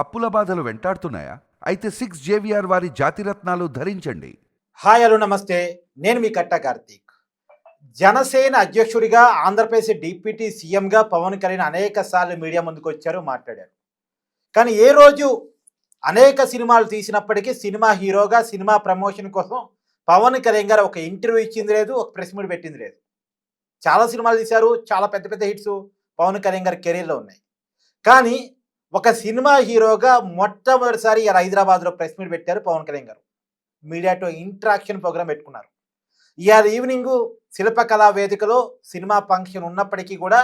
అప్పుల బాధలు వెంటాడుతున్నాయా? అయితే 6 జేవిఆర్ వారి జాతిరత్నాలు ధరించండి. హాయ్ హలో నమస్తే, నేను మీ కట్ట కార్తీక్. జనసేన అధ్యక్షుడిగా ఆంధ్రప్రదేశ్ డిప్యూటీ సీఎంగా పవన్ కళ్యాణ్ అనేక సార్లు మీడియా ముందుకు వచ్చారు, మాట్లాడారు. కానీ ఏ రోజు అనేక సినిమాలు తీసినప్పటికీ సినిమా హీరోగా సినిమా ప్రమోషన్ కోసం పవన్ కళ్యాణ్ గారు ఒక ఇంటర్వ్యూ ఇచ్చింది లేదు, ఒక ప్రెస్ మీట్ పెట్టింది లేదు. చాలా సినిమాలు తీశారు, చాలా పెద్ద పెద్ద హిట్స్ పవన్ కళ్యాణ్ గారి కెరీర్లో ఉన్నాయి. కానీ ఒక సినిమా హీరోగా మొట్టమొదటిసారి హైదరాబాద్లో ప్రెస్ మీట్ పెట్టారు పవన్ కళ్యాణ్ గారు. మీడియాతో ఇంటరాక్షన్ ప్రోగ్రామ్ పెట్టుకున్నారు. ఇవాళ ఈవినింగ్ శిల్పకళా వేదికలో సినిమా ఫంక్షన్ ఉన్నప్పటికీ కూడా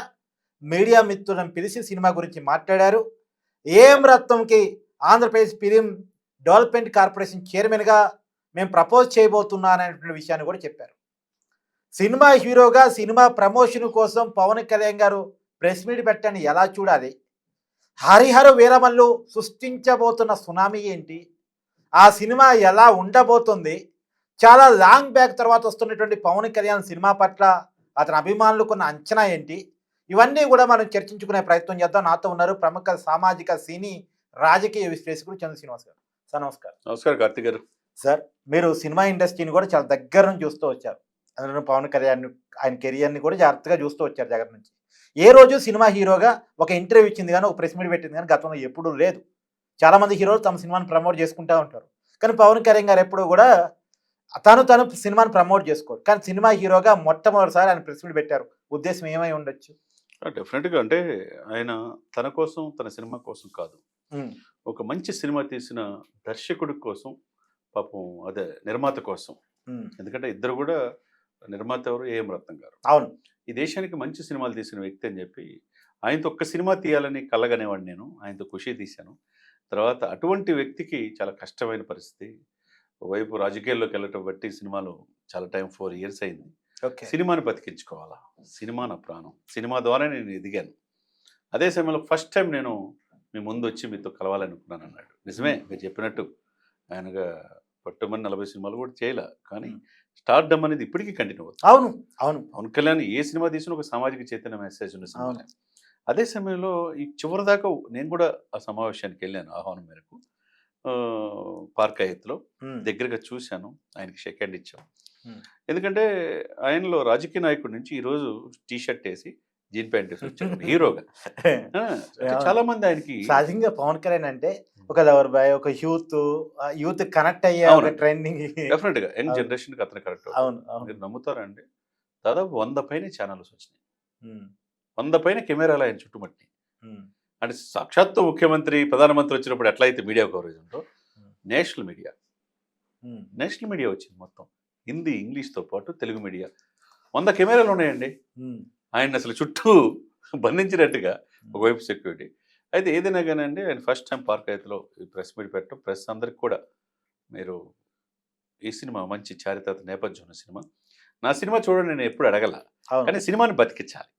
మీడియా మిత్రులను పిలిచి సినిమా గురించి మాట్లాడారు. AM రత్నంకి Andhra Pradesh film development corporation చైర్మన్గా మేము ప్రపోజ్ చేయబోతున్నాననేటువంటి విషయాన్ని కూడా చెప్పారు. సినిమా హీరోగా సినిమా ప్రమోషన్ కోసం పవన్ కళ్యాణ్ గారు ప్రెస్ మీట్ పెట్టాన్ని ఎలా చూడాలి? హరిహర వీరమల్లు సృష్టించబోతున్న సునామీ ఏంటి? ఆ సినిమా ఎలా ఉండబోతుంది? చాలా లాంగ్ బ్యాక్ తర్వాత వస్తున్నటువంటి పవన్ కళ్యాణ్ సినిమా పట్ల అతని అభిమానులకు ఉన్న అంచనా ఏంటి? ఇవన్నీ కూడా మనం చర్చించుకునే ప్రయత్నం చేద్దాం. నాతో ఉన్నారు ప్రముఖ సామాజిక సినీ రాజకీయ విశ్లేషకుడు చంద్ర శ్రీనివాస్ గారు. సార్ నమస్కారం. నమస్కారం కార్తీక్ గారు. సార్, మీరు సినిమా ఇండస్ట్రీని కూడా చాలా దగ్గర నుంచి చూస్తూ వచ్చారు. అందులో పవన్ కళ్యాణ్ ఆయన కెరియర్ని కూడా జాగ్రత్తగా చూస్తూ వచ్చారు దగ్గర నుంచి. ఏ రోజు సినిమా హీరోగా ఒక ఇంటర్వ్యూ ఇచ్చింది కానీ, ఒక ప్రెస్ మీట్ పెట్టింది కానీ గతంలో ఎప్పుడూ లేదు. చాలామంది హీరోలు తమ సినిమాని ప్రమోట్ చేసుకుంటూ ఉంటారు, కానీ పవన్ కళ్యాణ్ గారు ఎప్పుడు కూడా తను సినిమాని ప్రమోట్ చేసుకోరు. కానీ సినిమా హీరోగా మొట్టమొదటిసారి ఆయన ప్రెస్ మీట్ పెట్టారు. ఉద్దేశం ఏమై ఉండొచ్చు? డెఫినెట్గా అంటే ఆయన తన కోసం, తన సినిమా కోసం కాదు, ఒక మంచి సినిమా తీసిన దర్శకుడి కోసం, పాపం అదే నిర్మాత కోసం. ఎందుకంటే ఇద్దరు కూడా నిర్మాత ఎవరు? ఏఎం రత్నం గారు. అవును. ఈ దేశానికి మంచి సినిమాలు తీసిన వ్యక్తి అని చెప్పి ఆయనతో ఒక్క సినిమా తీయాలని కలగనేవాడిని నేను. ఆయనతో ఖుషి తీశాను. తర్వాత అటువంటి వ్యక్తికి చాలా కష్టమైన పరిస్థితి. ఒకవైపు రాజకీయాల్లోకి వెళ్ళటం బట్టి సినిమాలు చాలా టైం 4 years అయింది. సినిమాని బతికించుకోవాలా, సినిమా నా ప్రాణం, సినిమా ద్వారా నేను ఎదిగాను. అదే సమయంలో ఫస్ట్ టైం నేను మీ ముందు వచ్చి మీతో కలవాలనుకున్నాను అన్నాడు. నిజమే, మీరు చెప్పినట్టు ఆయనగా పట్టుమని 40 సినిమాలు కూడా చేయలే, కానీ స్టార్డమ్ అనేది ఇప్పటికీ కంటిన్యూ అవుతుంది. అవును అవును. పవన్ కళ్యాణ్ ఏ సినిమా తీసినా ఒక సామాజిక చైతన్య మెసేజ్ ఉన్న సినిమా. అదే సమయంలో ఈ చివరి దాకా నేను కూడా ఆ సమావేశానికి వెళ్ళాను ఆహ్వానం మేరకు. పార్క్ అయ్యత్లో దగ్గరగా చూశాను, ఆయనకి షేక్ హ్యాండ్ ఇచ్చాం. ఎందుకంటే ఆయనలో రాజకీయ నాయకుడి నుంచి ఈరోజు టీ షర్ట్ వేసి జీన్ ప్యాంట్ వేసి వచ్చారు హీరోగా. చాలా మంది ఆయనకి సహజంగా పవన్ కళ్యాణ్ అంటే ఒక లవర్ బాయ్, ఒక యూత్ కనెక్ట్ అయ్యే ఒక ట్రెండింగ్. డెఫినెట్ గా యంగ్ జనరేషన్ కి అతను కరెక్ట్. అవును. మీరు నమ్ముతారా అండి, దాదాపు 100 పైన ఛానల్స్ వచ్చినాయి, 100 పైన కెమెరాలు ఆయన చుట్టుమట్టి. అంటే సాక్షాత్తు ముఖ్యమంత్రి, ప్రధానమంత్రి వచ్చినప్పుడు ఎట్లయితే మీడియా కవరేజ్ ఉందో, నేషనల్ మీడియా వచ్చింది మొత్తం. హిందీ, ఇంగ్లీష్తో పాటు తెలుగు మీడియా 100 కెమెరాలు ఉన్నాయండి. ఆయన అసలు చుట్టూ బంధించినట్టుగా, ఒకవైపు సెక్యూరిటీ. అయితే ఏదైనా కానీ అండి, ఆయన ఫస్ట్ టైం పార్క్ అయ్యలో ప్రెస్ మీట్ పెట్టడం, ప్రెస్ అందరికి కూడా మీరు ఈ సినిమా మంచి చారిత్రక నేపథ్యం ఉన్న సినిమా, నా సినిమా చూడండి నేను ఎప్పుడు అడగల, కానీ సినిమాని బతికించాలి,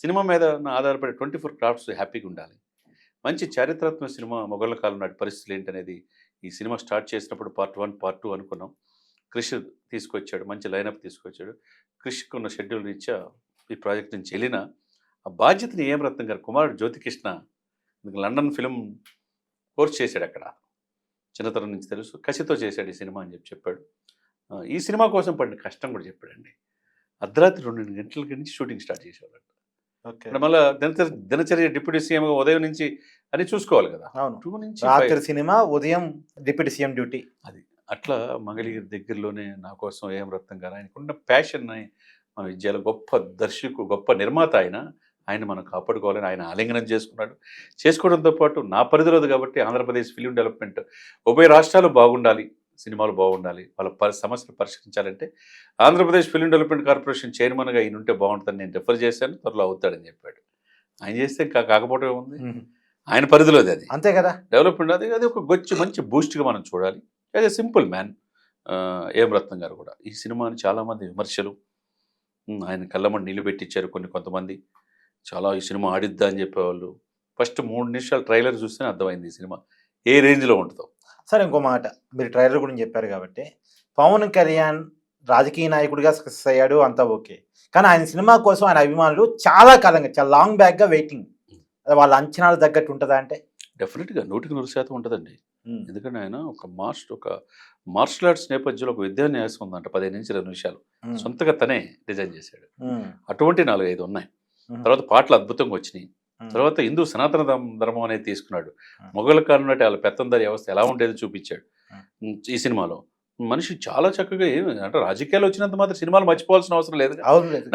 సినిమా మీద నా ఆధారపడే 24 క్రాఫ్ట్స్ హ్యాపీగా ఉండాలి, మంచి చారిత్రాత్మక సినిమా, మొఘళ్ళ కాలం నాటి పరిస్థితులు ఏంటనేది ఈ సినిమా స్టార్ట్ చేసినప్పుడు పార్ట్ 1, పార్ట్ 2 అనుకున్నాం. క్రిష్ తీసుకొచ్చాడు, మంచి లైనప్ తీసుకొచ్చాడు. క్రిష్కి ఉన్న షెడ్యూల్ రీత్యా ఈ ప్రాజెక్ట్ నుంచి వెళ్ళిన ఆ బాధ్యతని ఏఎం రత్నం గారు కుమారుడు జ్యోతికృష్ణ లండన్ ఫిలిం కోర్స్ చేశాడు, అక్కడ చిన్నతనం నుంచి తెలుసు, కసితో చేశాడు ఈ సినిమా అని చెప్పాడు. ఈ సినిమా కోసం పడిన కష్టం కూడా చెప్పాడండి. అర్ధరాత్రి 2 గంటల నుంచి షూటింగ్ స్టార్ట్ చేసేవాడు. మళ్ళీ దినచర్య డిప్యూటీ సీఎం ఉదయం నుంచి అని చూసుకోవాలి కదా. 2 నుంచి రాత్రి సినిమా, ఉదయం డిప్యూటీ సీఎం డ్యూటీ. అది అట్లా మంగళగిరి దగ్గరలోనే నా కోసం ఏఎం రత్నం గారు, ఆయనకున్న ప్యాషన్ని మన విద్యలో గొప్ప దర్శకుడు, గొప్ప నిర్మాత ఆయన మనం కాపాడుకోవాలని ఆయన ఆలింగనం చేసుకోవడంతో పాటు నా పరిధిలోది కాబట్టి ఆంధ్రప్రదేశ్ ఫిలిం డెవలప్మెంట్ ఉభయ రాష్ట్రాలు బాగుండాలి, సినిమాలు బాగుండాలి, వాళ్ళ సమస్యలు పరిష్కరించాలంటే ఆంధ్రప్రదేశ్ ఫిలిం డెవలప్మెంట్ కార్పొరేషన్ చైర్మన్గా ఈయన ఉంటే బాగుంటుందని నేను రిఫర్ చేశాను. త్వరలో అవుతాడని చెప్పాడు. ఆయన చేస్తే ఇంకా కాకపోవడం ఉంది, ఆయన పరిధిలోది అది, అంతే కదా డెవలప్మెంట్. అది ఒక మంచి బూస్ట్గా మనం చూడాలి. As a simple man A M Ratnam గారు కూడా ఈ సినిమాని చాలామంది విమర్శలు, ఆయన కళ్ళమని నీళ్ళు పెట్టించారు కొంతమంది. చాలా ఈ సినిమా ఆడిద్దా అని చెప్పేవాళ్ళు. ఫస్ట్ 3 నిమిషాలు ట్రైలర్ చూస్తేనే అర్థమైంది ఈ సినిమా ఏ రేంజ్లో ఉంటుందో. సరే, ఇంకో మాట, మీరు ట్రైలర్ గురించి చెప్పారు కాబట్టి, పవన్ కళ్యాణ్ రాజకీయ నాయకుడిగా సక్సెస్ అయ్యాడు, అంతా ఓకే. కానీ ఆయన సినిమా కోసం ఆయన అభిమానులు చాలా కాలంగా, చాలా లాంగ్ బ్యాక్గా వెయిటింగ్. వాళ్ళ అంచనాలు తగ్గట్టు ఉంటుందా అంటే? డెఫినెట్గా 100% ఉంటుందండి. ఎందుకంటే ఆయన ఒక మార్షల్ ఆర్ట్స్ నేపథ్యంలో ఒక విద్యా న్యాసం ఉందంట 15 నుంచి 20 నిమిషాలు సొంతగా తనే డిజైన్ చేశాడు. అటువంటి 4-5 ఉన్నాయి. తర్వాత పాటలు అద్భుతంగా వచ్చినాయి. తర్వాత హిందూ సనాతన ధర్మం అనేది తీసుకున్నాడు. మొఘల్ కాలం నాటి వాళ్ళ పెత్తందారి వ్యవస్థ ఎలా ఉండేదో చూపించాడు ఈ సినిమాలో. మనిషి చాలా చక్కగా అంటే రాజకీయాలు వచ్చినంత మాత్రం సినిమాలు మర్చిపోవాల్సిన అవసరం లేదు.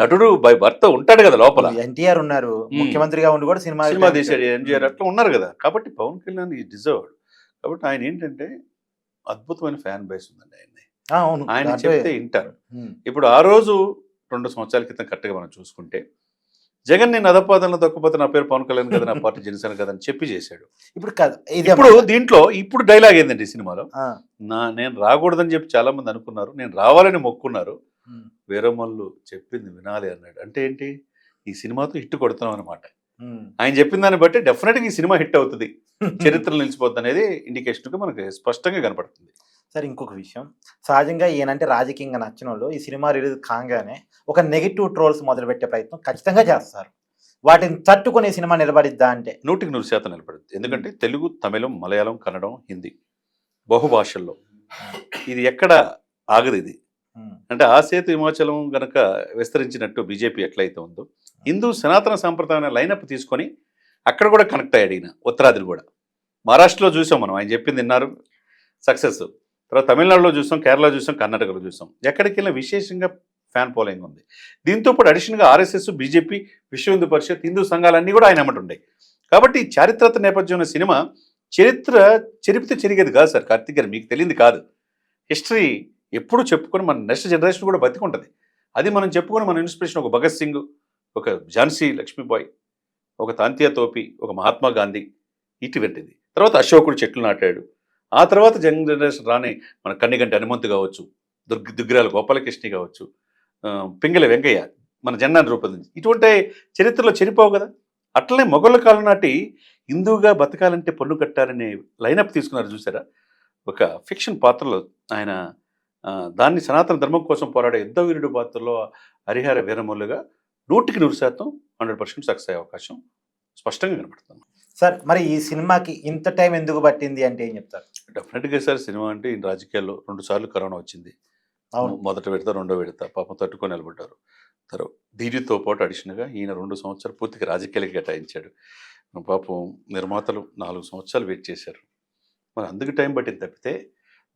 నటుడు బై భర్త ఉంటాడు కదా లోపల. ఎన్టీఆర్ ఉన్నారు, ముఖ్యమంత్రిగా ఉండి కూడా సినిమా తీశాడు. ఎంజీఆర్ అట్లా ఉన్నారు కదా. కాబట్టి పవన్ కళ్యాణ్ ఈ డిజర్వ్డ్. కాబట్టి ఆయన ఏంటంటే అద్భుతమైన ఫ్యాన్ బేస్ ఉందండి ఆయన్ని. ఆయన చెప్తే వింటారు. ఇప్పుడు ఆ రోజు 2 సంవత్సరాల క్రితం కరెక్ట్గా మనం చూసుకుంటే జగన్ నేను అధపాదంలో దొక్కపోతే నా పేరు పవన్ కళ్యాణ్ కదా, నా పార్టీ జనసేన కదా అని చెప్పి చేశాడు. ఇప్పుడు దీంట్లో ఇప్పుడు డైలాగ్ ఏంటండి ఈ సినిమాలో, నేను రాకూడదని చెప్పి చాలా మంది అనుకున్నారు, నేను రావాలని మొక్కున్నారు, వీరమల్లు చెప్పింది వినాలి అన్నాడు. అంటే ఏంటి, ఈ సినిమాతో హిట్ కొడుతున్నాం అనమాట. ఆయన చెప్పిన దాన్ని బట్టి డెఫినెట్గా ఈ సినిమా హిట్ అవుతుంది, చరిత్రలో నిలిచిపోద్ది అనేది ఇండికేషన్గా మనకి స్పష్టంగా కనపడుతుంది. సరే, ఇంకొక విషయం, సహజంగా ఈయనంటే రాజకీయంగా నచ్చిన వాళ్ళు ఈ సినిమా రిలీజ్ కాగానే ఒక నెగిటివ్ ట్రోల్స్ మొదలుపెట్టే ప్రయత్నం ఖచ్చితంగా చేస్తారు. వాటిని తట్టుకునే సినిమా నిలబడిద్దా అంటే 100% నిలబడుద్ది. ఎందుకంటే తెలుగు, తమిళం, మలయాళం, కన్నడం, హిందీ బహుభాషల్లో ఇది ఎక్కడ ఆగదు. ఇది అంటే ఆసేతు హిమాచలం గనక విస్తరించినట్టు బీజేపీ ఎట్లయితే ఉందో, హిందూ సనాతన సాంప్రదాయ లైనప్ తీసుకొని అక్కడ కూడా కనెక్ట్ అయ్యాడు ఈయన. ఉత్తరాదిని కూడా మహారాష్ట్రలో చూసాం మనం, ఆయన చెప్పింది విన్నారు, సక్సెస్. తర్వాత తమిళనాడులో చూసాం, కేరళ చూసాం, కర్ణాటకలో చూసాం. ఎక్కడికి వెళ్ళినా విశేషంగా ఫ్యాన్ ఫాలోయింగ్ ఉంది. దీంతో పాటు అడిషనల్గా ఆర్ఎస్ఎస్, బీజేపీ, విశ్వ హిందూ పరిషత్, హిందూ సంఘాలన్నీ కూడా ఆయన అమ్మటుండే. కాబట్టి చారిత్రక నేపథ్యం ఉన్న సినిమా చరిత్ర చెరిపితే చెరిగేది కాదు సార్ కార్తీక్ గారు, మీకు తెలియంది కాదు. హిస్టరీ ఎప్పుడు చెప్పుకొని మన నెక్స్ట్ జనరేషన్ కూడా బతికుంటుంది. అది మనం చెప్పుకొని మన ఇన్స్పిరేషన్ ఒక భగత్ సింగ్, ఒక ఝాన్సీ లక్ష్మీబాయి, ఒక తాంతియా తోపి, ఒక మహాత్మా గాంధీ, ఇటువంటిది. తర్వాత అశోకుడు చెట్లు నాటాడు. ఆ తర్వాత జనరేషన్ రాని మన కన్నిగంటి హనుమంతు కావచ్చు, దుగ్గిరాల గోపాలకృష్ణ కావచ్చు, పింగళి వెంకయ్య, మన జెండాను రూపొందించి ఇటువంటి చరిత్రలో చెరిపోవు కదా. అట్లనే మొఘళ్ళ కాలం నాటి హిందూగా బతకాలంటే పన్ను కట్టారనే లైనప్ తీసుకున్నారు చూసారా. ఒక ఫిక్షన్ పాత్రలో ఆయన దాన్ని సనాతన ధర్మం కోసం పోరాడే యుద్ధ వీరుడు పాత్రలో హరిహర వీరమల్లుగా 100% 100% సక్సెస్ అయ్యే అవకాశం స్పష్టంగా కనపడుతుంది. సార్, మరి ఈ సినిమాకి ఇంత టైం ఎందుకు పట్టింది అంటే ఏం చెప్తారు? డెఫినెట్గా సార్, సినిమా అంటే ఈ రాజకీయాల్లో 2 సార్లు కరోనా వచ్చింది. మొదట విడత, రెండో విడత, పాపం తట్టుకొని నిలబడ్డారు. తర్వాత దీనితో పాటు అడిషనల్గా ఈయన 2 సంవత్సరాలు పూర్తిగా రాజకీయాలకు కేటాయించాడు. పాపం నిర్మాతలు 4 సంవత్సరాలు వెయిట్ చేశారు. మరి అందుకు టైం పట్టింది తప్పితే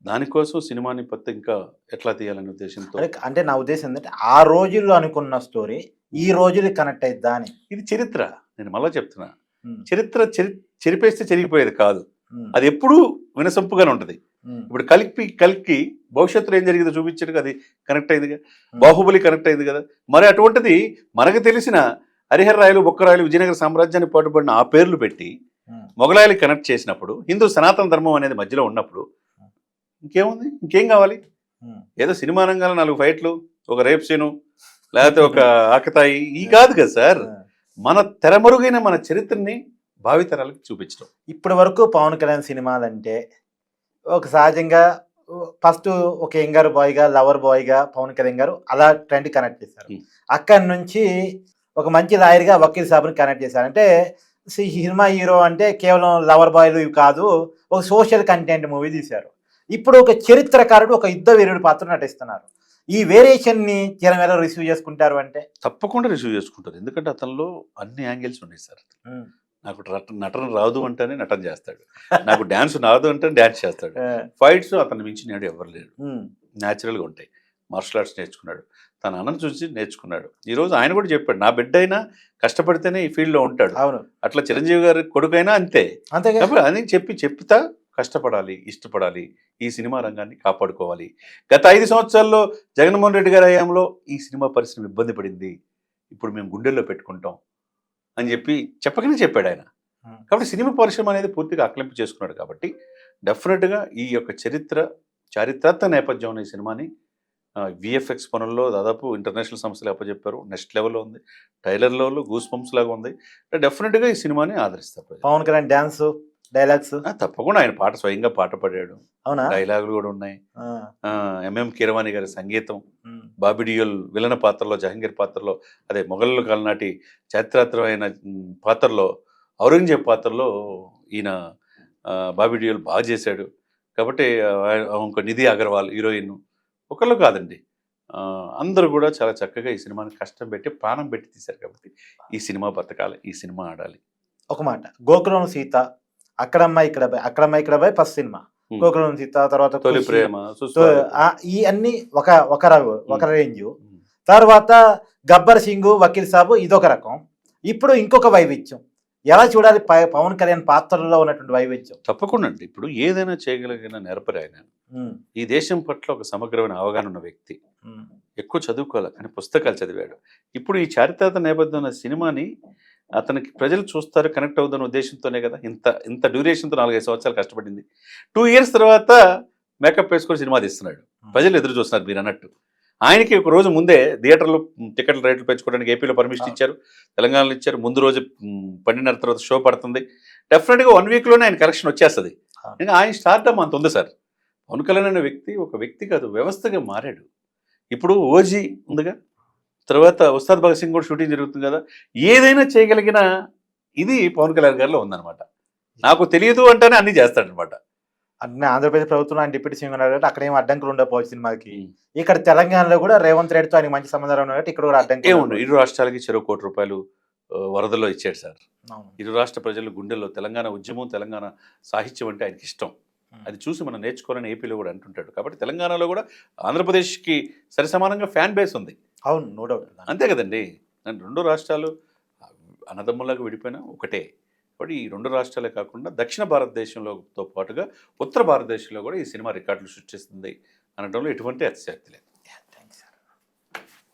దానికోసం సినిమాని ఇంకా ఎట్లా తీయాలనే ఉద్దేశంతో. అంటే నా ఉద్దేశం ఏంటంటే ఆ రోజుల్లో అనుకున్న స్టోరీ ఈ రోజులు కనెక్ట్ అయిద్దా అని. ఇది చరిత్ర, నేను మళ్ళీ చెప్తున్నా, చరిత్ర చెరిపేస్తే చెరిగిపోయేది కాదు, అది ఎప్పుడూ వినసొంపుగానే ఉంటుంది. ఇప్పుడు కలికి భవిష్యత్తులో ఏం జరిగిందో చూపించాడు, అది కనెక్ట్ అయింది కదా. బాహుబలి కనెక్ట్ అయింది కదా. మరి అటువంటిది మనకు తెలిసిన హరిహర రాయలు, బొక్కరాయలు, విజయనగర సామ్రాజ్యాన్ని పాటుపడిన ఆ పేర్లు పెట్టి మొఘలాయలు కనెక్ట్ చేసినప్పుడు, హిందూ సనాతన ధర్మం అనేది మధ్యలో ఉన్నప్పుడు ఇంకేముంది, ఇంకేం కావాలి? ఏదో సినిమా రంగాల్లో 4 ఫైట్లు, ఒక రేప్ సీను, లేకపోతే ఒక ఆకతాయి, ఈ కాదు కదా సార్. మన తెరమరుగైన మన చరిత్రని భావితరాలకు చూపించడం. ఇప్పటి వరకు పవన్ కళ్యాణ్ సినిమాలంటే ఒక సహజంగా ఫస్ట్ ఒక యంగర్ బాయ్గా, లవర్ బాయ్గా పవన్ కళ్యాణ్ గారు అలా ట్రెండ్ కనెక్ట్ చేశారు. అక్కడి నుంచి ఒక మంచి లాయర్గా వకీల్ సాబ్ని కనెక్ట్ చేశారు. అంటే సినిమా హీరో అంటే కేవలం లవర్ బాయ్లు ఇవి కాదు, ఒక సోషల్ కంటెంట్ మూవీ తీశారు. ఇప్పుడు ఒక చరిత్రకారుడు, ఒక యుద్ధ వీరుడు పాత్ర నటిస్తున్నారు. ఈ వేరియేషన్ని జనం ఎలా రిసీవ్ చేసుకుంటారు అంటే? తప్పకుండా రిసీవ్ చేసుకుంటారు. ఎందుకంటే అతనిలో అన్ని యాంగిల్స్ ఉన్నాయి సార్. నాకు నటన రాదు అంటేనే నటన చేస్తాడు, నాకు డ్యాన్స్ రాదు అంటే డ్యాన్స్ చేస్తాడు, ఫైట్స్ అతను మించి నాడు ఎవరు లేరు, న్యాచురల్గా ఉంటాయి. మార్షల్ ఆర్ట్స్ నేర్చుకున్నాడు, తన అన్నను చూసి నేర్చుకున్నాడు. ఈరోజు ఆయన కూడా చెప్పాడు, నా బిడ్డ అయినా కష్టపడితేనే ఈ ఫీల్డ్లో ఉంటాడు. అవును, అట్లా చిరంజీవి గారి కొడుకైనా అంతే. అని చెప్తా కష్టపడాలి, ఇష్టపడాలి, ఈ సినిమా రంగాన్ని కాపాడుకోవాలి. గత 5 సంవత్సరాల్లో జగన్మోహన్ రెడ్డి గారి హయాంలో ఈ సినిమా పరిశ్రమ ఇబ్బంది పడింది, ఇప్పుడు మేము గుండెల్లో పెట్టుకుంటాం అని చెప్పకనే చెప్పాడు ఆయన. కాబట్టి సినిమా పరిశ్రమ అనేది పూర్తిగా అక్లింపు చేసుకున్నాడు. కాబట్టి డెఫినెట్గా ఈ యొక్క చారిత్రక నేపథ్యం ఉన్న ఈ సినిమాని విఎఫ్ఎక్స్ పనుల్లో దాదాపు ఇంటర్నేషనల్ సంస్థలు అప్పచెప్పారు. నెక్స్ట్ లెవెల్లో ఉంది, ట్రైలర్ లెవెల్లో గూస్ బంప్స్ లాగా ఉంది. డెఫినెట్గా ఈ సినిమాని ఆదరిస్తారు. పవన్ కళ్యాణ్ డ్యాన్స్, డైలాగ్స్ తప్పకుండా ఆయన స్వయంగా పాట పాడాడు, డైలాగులు కూడా ఉన్నాయి. ఎంఎం కీరవాణి గారి సంగీతం, బాబీ డియోల్ విలన పాత్రలో, జహంగీర్ పాత్రలో, అదే మొఘల్ కాలం నాటి చారిత్రాత్మకమైన పాత్రలో, ఔరంగజేబ్ పాత్రలో ఈయన బాబీ డియోల్ బాగా చేశాడు కాబట్టి ఇంకో నిధి అగర్వాల్ హీరోయిన్ ఒకళ్ళు కాదండి, అందరూ కూడా చాలా చక్కగా ఈ సినిమాని కష్టం పెట్టి ప్రాణం పెట్టి తీశారు కాబట్టి ఈ సినిమా బతకాలి, ఈ సినిమా ఆడాలి. ఒక మాట, గోకులం సీత, అక్కడమ్మాయి ఇక్కడ బాయ్, అక్కడమ్మాయి ఇక్కడ boy first cinema, Gokulam Seetha, తర్వాత తొలి ఖుషి, ప్రేమ, ఈ అన్ని ఒక రేంజ్. తర్వాత గబ్బర్ సింగ్, వకీల్ సాబు ఇదొక రకం. ఇప్పుడు ఇంకొక వైవిధ్యం. ఎలా చూడాలి పవన్ కళ్యాణ్ పాత్రలో ఉన్నటువంటి వైవిధ్యం? తప్పకుండా అండి. ఇప్పుడు ఏదైనా చేయగలిగిన నేర్పరి ఆయన. ఈ దేశం పట్ల ఒక సమగ్రమైన అవగాహన ఉన్న వ్యక్తి, ఎక్కువ చదువుకోవాలి కానీ పుస్తకాలు చదివాడు. ఇప్పుడు ఈ చారిత్రక నేపథ్యం ఉన్న సినిమాని అతనికి ప్రజలు చూస్తారు, కనెక్ట్ అవుతున్న ఉద్దేశంతోనే కదా ఇంత డ్యూరేషన్తో 4-5 సంవత్సరాలు కష్టపడింది. 2 years తర్వాత మేకప్ వేసుకొని సినిమా తీస్తున్నాడు, ప్రజలు ఎదురు చూస్తున్నారు. మీరు అన్నట్టు ఆయనకి ఒక రోజు ముందే థియేటర్లో టికెట్ల రేట్లు పెంచుకోవడానికి ఏపీలో పర్మిషన్ ఇచ్చారు, తెలంగాణలో ఇచ్చారు. ముందు రోజు 12:30 తర్వాత షో పడుతుంది. డెఫినెట్గా 1 weekలోనే ఆయన కలెక్షన్ వచ్చేస్తుంది. ఇంకా ఆయన స్టార్డమ్ అంత ఉంది సార్. పవన్ కళ్యాణ్ అనే వ్యక్తి ఒక వ్యక్తి కాదు, వ్యవస్థగా మారాడు. ఇప్పుడు ఓజీ ఉందిగా, తర్వాత ఉస్తాద్ భగత్ సింగ్ కూడా షూటింగ్ జరుగుతుంది కదా. ఏదైనా చేయగలిగిన ఇది పవన్ కళ్యాణ్ గారిలో ఉందన్నమాట. నాకు తెలియదు అంటేనే అన్ని చేస్తాడనమాట. అంటే ఆంధ్రప్రదేశ్ ప్రభుత్వం ఆయన డిప్యూటీ సీఎం ఉన్నారు కాబట్టి అక్కడ ఏం అడ్డంకులు ఉండకపోవచ్చు సినిమాకి. ఇక్కడ తెలంగాణలో కూడా రేవంత్ రెడ్డితో ఆయన మంచి సంబంధాలు ఉన్నాయి కాబట్టి ఇక్కడ కూడా అడ్డంకులు ఏముండవు. 2 రాష్ట్రాలకి చెరో ₹1 వరదలో ఇచ్చాడు సార్. 2 రాష్ట్ర ప్రజలు గుండెల్లో తెలంగాణ ఉద్యమం, తెలంగాణ సాహిత్యం అంటే ఆయనకి ఇష్టం. అది చూసి మనం నేర్చుకోవాలని ఏపీలో కూడా అంటుంటాడు. కాబట్టి తెలంగాణలో కూడా ఆంధ్రప్రదేశ్కి సరిసమానంగా ఫ్యాన్ బేస్ ఉంది. అవును, నో డౌట్. అంతే కదండి. 2 రాష్ట్రాలు అన్నదమ్ములాగా విడిపోయినా ఒకటే. కాబట్టి ఈ 2 రాష్ట్రాలే కాకుండా దక్షిణ భారతదేశంలోతో పాటుగా ఉత్తర భారతదేశంలో కూడా ఈ సినిమా రికార్డులు సృష్టిస్తుంది అనడంలో ఎటువంటి అతిశక్తి లేదు.